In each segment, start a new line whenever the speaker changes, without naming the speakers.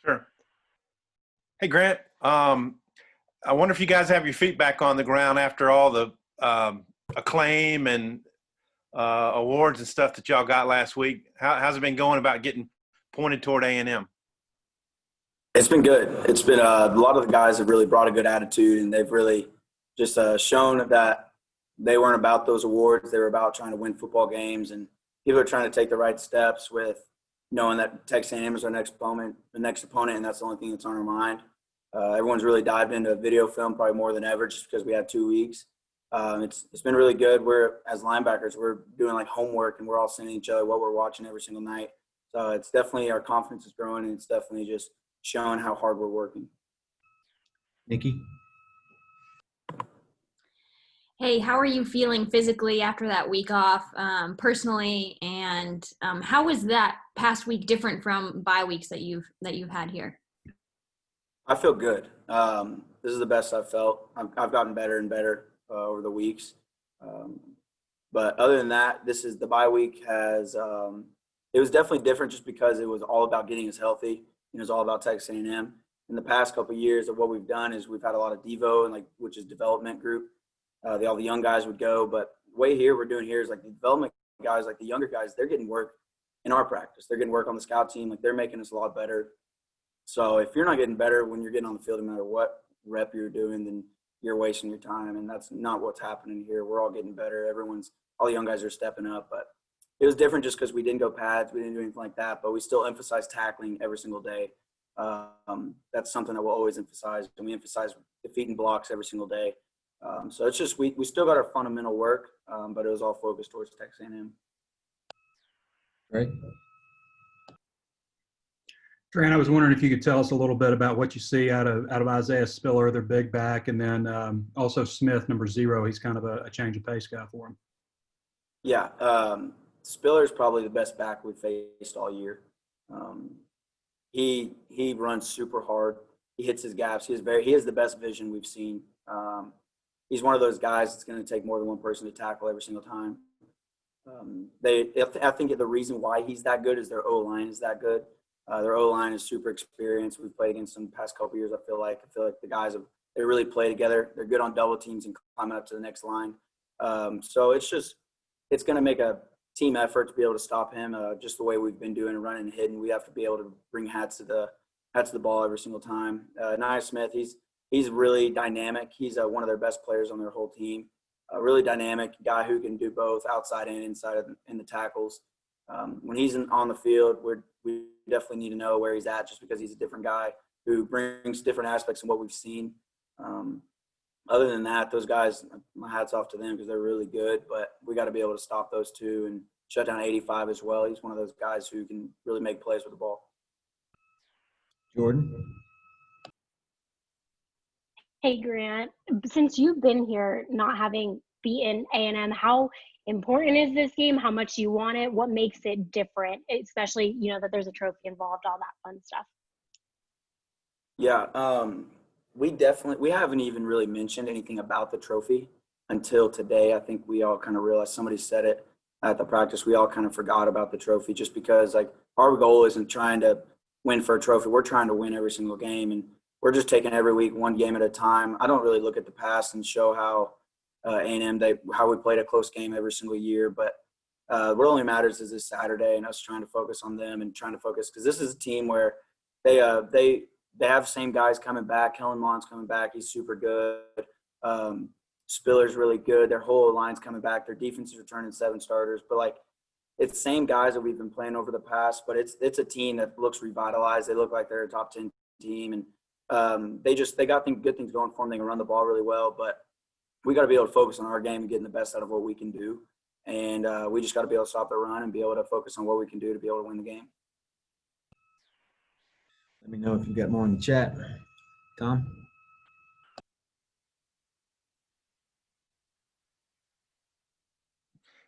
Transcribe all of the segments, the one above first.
Sure. Hey, Grant. I wonder if you guys have your feet back on the ground after all the acclaim and awards and stuff that y'all got last week. How's it been going about getting pointed toward A&M?
It's been good. It's been a lot of the guys have really brought a good attitude, and they've really just shown that they weren't about those awards. They were about trying to win football games, and people are trying to take the right steps with knowing that Texas A&M is our next opponent, and that's the only thing that's on our mind. Everyone's really dived into video film probably more than ever, just because we had 2 weeks. It's been really good. We're as linebackers, we're doing like homework, and we're all sending each other what we're watching every single night. So it's definitely our confidence is growing, and it's definitely just showing how hard we're working.
Nikki?
Hey, how are you feeling physically after that week off, personally, and how was that past week different from bye weeks that you've had here?
I feel good. This is the best I've felt. I've gotten better and better over the weeks. But other than that, the bye week has it was definitely different just because it was all about getting us healthy. It was all about Texas A&M. In the past couple of years, of what we've done is we've had a lot of Devo and which is development group. All the young guys would go, but the way we're doing here is like the development guys, like the younger guys, they're getting work in our practice. They're getting work on the scout team. Like they're making us a lot better. So if you're not getting better when you're getting on the field, no matter what rep you're doing, then you're wasting your time. And that's not what's happening here. We're all getting better. All the young guys are stepping up, but it was different just because we didn't go pads. We didn't do anything like that, but we still emphasize tackling every single day. That's something that we'll always emphasize. And we emphasize defeating blocks every single day. So it's just, we still got our fundamental work, but it was all focused towards Texas A&M.
Right.
Grant, I was wondering if you could tell us a little bit about what you see out of Isaiah Spiller, their big back, and then also Smith, number 0. He's kind of a change of pace guy for him.
Yeah, Spiller's probably the best back we've faced all year. He runs super hard. He hits his gaps. He has the best vision we've seen. He's one of those guys that's going to take more than one person to tackle every single time. I think the reason why he's that good is their O-line is that good. Their O-line is super experienced. We've played against them the past couple of years. I feel like the guys they really play together. They're good on double teams and climbing up to the next line. So it's going to make a team effort to be able to stop him. Just the way we've been doing running and hitting, we have to be able to bring hats to the ball every single time. Nia Smith, he's really dynamic. He's one of their best players on their whole team. A really dynamic guy who can do both outside and inside in the tackles. When he's on the field, we definitely need to know where he's at just because he's a different guy who brings different aspects of what we've seen. Other than that, those guys, my hat's off to them because they're really good, but we got to be able to stop those two and shut down 85 as well. He's one of those guys who can really make plays with the ball.
Jordan?
Hey, Grant, since you've been here not having beaten A&M, how important is this game? How much do you want it? What makes it different, especially, that there's a trophy involved, all that fun stuff?
Yeah, we haven't even really mentioned anything about the trophy until today. I think we all kind of realized, somebody said it at the practice, we all kind of forgot about the trophy just because our goal isn't trying to win for a trophy. We're trying to win every single game, and we're just taking every week one game at a time. I don't really look at the past and show how A&M, how we played a close game every single year, but what only matters is this Saturday and us trying to focus on them and trying to focus, because this is a team where they have the same guys coming back. Kellen Mond's coming back. He's super good. Spiller's really good. Their whole line's coming back. Their defense is returning 7 starters. But, it's the same guys that we've been playing over the past, but it's a team that looks revitalized. They look like they're a top 10 team, and they got good things going for them. They can run the ball really well, but we got to be able to focus on our game and getting the best out of what we can do. And we just got to be able to stop the run and be able to focus on what we can do to be able to win the game.
Let me know if you've got more in the chat. Tom?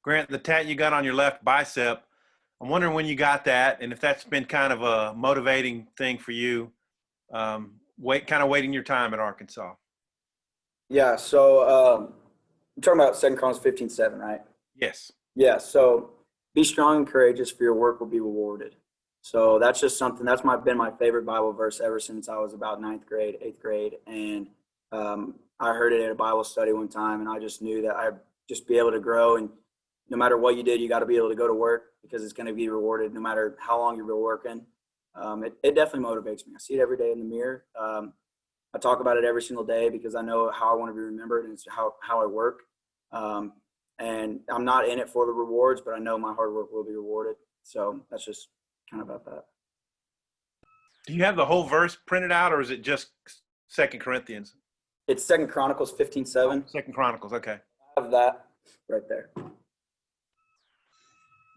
Grant, the tat you got on your left bicep, I'm wondering when you got that and if that's been kind of a motivating thing for you, waiting your time at Arkansas.
Yeah, so I'm talking about 2 Chronicles 15:7, right?
Yes.
Yeah, so be strong and courageous, for your work will be rewarded. So that's just something that's been my favorite Bible verse ever since I was about ninth grade, eighth grade. And I heard it at a Bible study one time, and I just knew that I'd just be able to grow. And no matter what you did, you got to be able to go to work because it's going to be rewarded no matter how long you've been working. It definitely motivates me. I see it every day in the mirror. I talk about it every single day because I know how I want to be remembered and it's how I work. And I'm not in it for the rewards, but I know my hard work will be rewarded. So that's just kind of about that.
Do you have the whole verse printed out, or is it just 2 Corinthians?
It's 2 Chronicles 15:7.
2 Chronicles, okay.
I have that right there.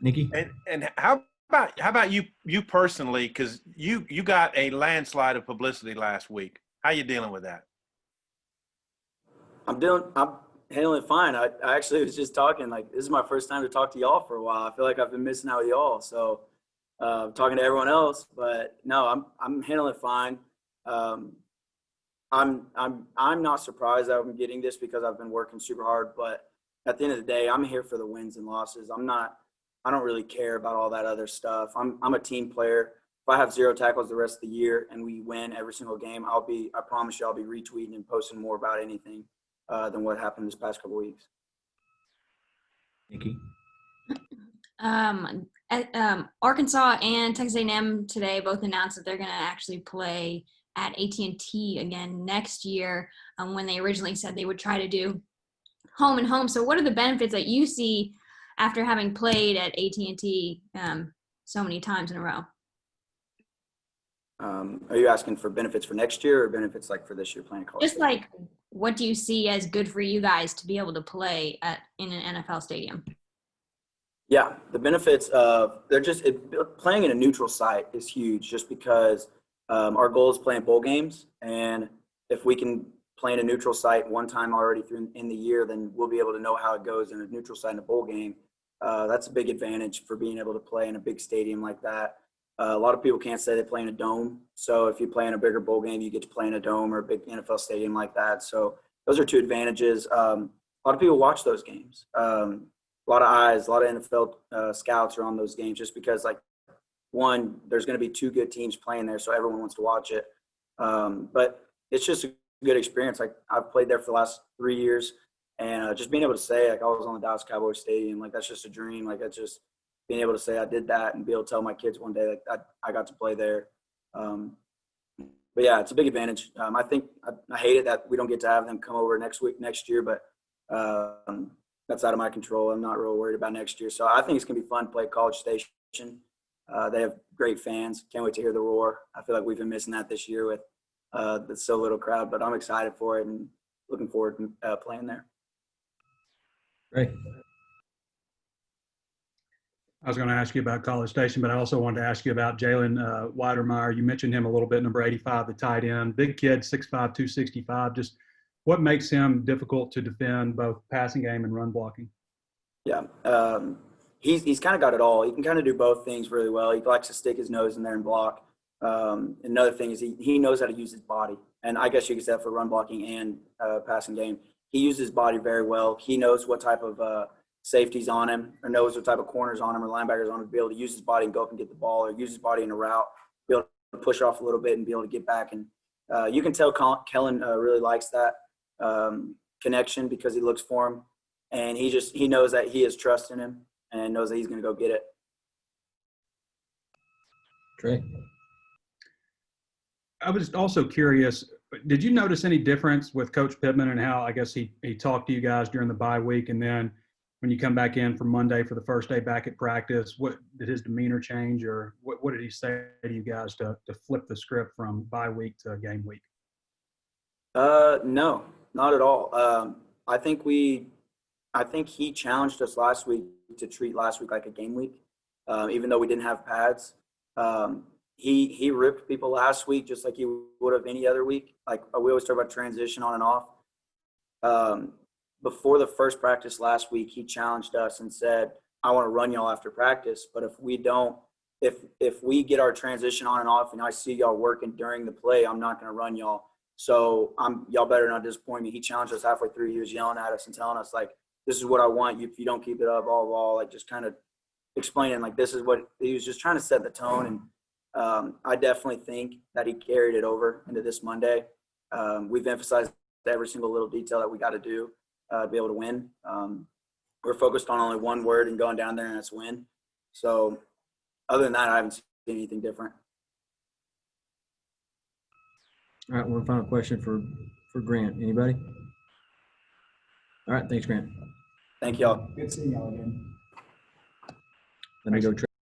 Nikki?
And how about you personally? Because you got a landslide of publicity last week. How you dealing with that?
I'm handling it fine. I actually was just talking, like, this is my first time to talk to y'all for a while. I feel like I've been missing out with y'all. So talking to everyone else, but no, I'm handling it fine. I'm not surprised that I'm getting this because I've been working super hard, but at the end of the day, I'm here for the wins and losses. I don't really care about all that other stuff. I'm a team player. If I have 0 tackles the rest of the year and we win every single game, I promise you I'll be retweeting and posting more about anything than what happened this past couple weeks.
Nikki?
Arkansas and Texas A&M today both announced that they're going to actually play at AT&T again next year, when they originally said they would try to do home and home. So what are the benefits that you see after having played at AT&T so many times in a row?
Are you asking for benefits for next year or benefits like for this year playing college?
Just like, what do you see as good for you guys to be able to play in an NFL stadium?
Yeah, the benefits of playing in a neutral site is huge just because our goal is playing bowl games. And if we can play in a neutral site one time already in the year, then we'll be able to know how it goes in a neutral site in a bowl game. That's a big advantage for being able to play in a big stadium like that. A lot of people can't say they play in a dome. So if you play in a bigger bowl game, you get to play in a dome or a big NFL stadium like that. So those are two advantages. A lot of people watch those games. A lot of eyes, a lot of NFL scouts are on those games just because, like, one, there's going to be 2 good teams playing there, so everyone wants to watch it. But it's just a good experience. Like, I've played there for the last 3 years, and just being able to say, like, I was on the Dallas Cowboys Stadium, like, that's just a dream. Like, that's just being able to say I did that and be able to tell my kids one day, like, I got to play there. But yeah, it's a big advantage. I think I hate it that we don't get to have them come over next year, but that's out of my control. I'm not real worried about next year. So I think it's going to be fun to play College Station. They have great fans. Can't wait to hear the roar. I feel like we've been missing that this year with the so little crowd, but I'm excited for it and looking forward to playing there.
Great.
I was going to ask you about College Station, but I also wanted to ask you about Jalen Weidermeyer. You mentioned him a little bit, number 85, the tight end. Big kid, 6'5", 265. Just what makes him difficult to defend, both passing game and run blocking?
Yeah, he's kind of got it all. He can kind of do both things really well. He likes to stick his nose in there and block. Another thing is he knows how to use his body. And I guess you could say that for run blocking and passing game. He uses his body very well. He knows what type of safeties on him, or knows what type of corners on him or linebackers on him to be able to use his body and go up and get the ball, or use his body in a route, be able to push off a little bit and be able to get back. And you can tell Kellen really likes that connection because he looks for him. And he knows that he has trust in him and knows that he's going to go get it.
Great.
I was also curious, did you notice any difference with Coach Pittman and how, I guess, he talked to you guys during the bye week, and then when you come back in for Monday for the first day back at practice, what did his demeanor change, or what did he say to you guys to flip the script from bye week to game week?
No, not at all. I think he challenged us last week to treat last week like a game week, even though we didn't have pads. He ripped people last week just like he would have any other week. Like, we always talk about transition on and off. Before the first practice last week, he challenged us and said, I want to run y'all after practice, but if we don't, if we get our transition on and off and I see y'all working during the play, I'm not going to run y'all. So y'all better not disappoint me. He challenged us halfway through. He was yelling at us and telling us, like, this is what I want. If you don't keep it up, blah, blah, like, just kind of explaining, like, this is what he was just trying to set the tone. And I definitely think that he carried it over into this Monday. We've emphasized every single little detail that we got to do to be able to win. We're focused on only one word and going down there, and that's win. So other than that, I haven't seen anything different.
All right, one final question for Grant. Anybody? All right, thanks, Grant.
Thank y'all.
Good seeing y'all again.
Let me go.